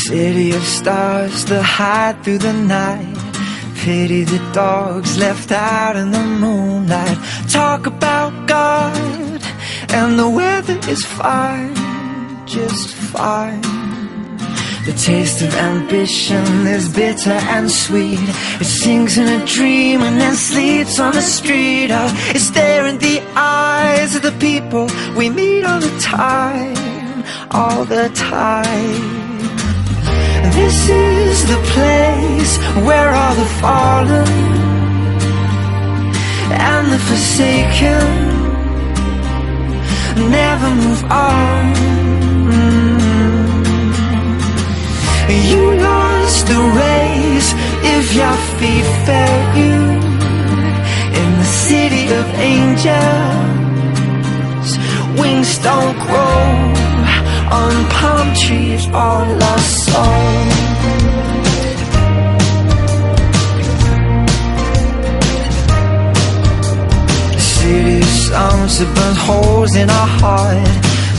City of stars that hide through the night. Pity the dogs left out in the moonlight. Talk about God and the weather is fine, just fine. The taste of ambition is bitter and sweet. It sings in a dream and then sleeps on the street. It's there in the eyes of the people we meet all the time, all the time. This is the place where all the fallen and the forsaken never move on. You lost the race if your feet failed you. In the city of angels, wings don't grow on palm trees or lost souls. The city of songs that burn holes in our heart.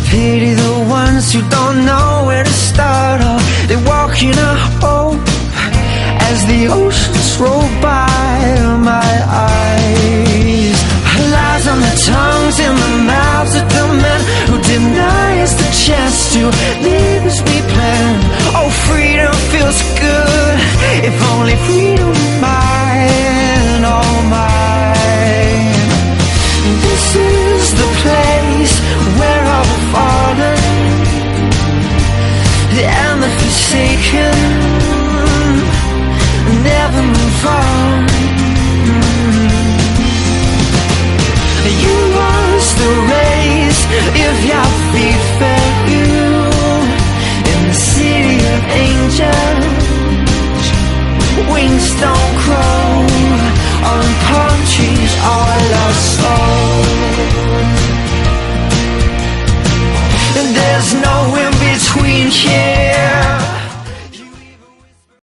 Pity the ones who don't know where to start. Oh, they walk in a hope as the oceans roll by my eyes. Lies on the tongues and the mouths of the men who deny us the chance to live as we plan. Oh, freedom feels good, if only freedom were mine, oh mine. This is the place where all the fallen and the forsaken never move on. You lost the race if your feet failed you. In the city of angels, wings don't grow on palm trees or lost souls. And there's no in between here.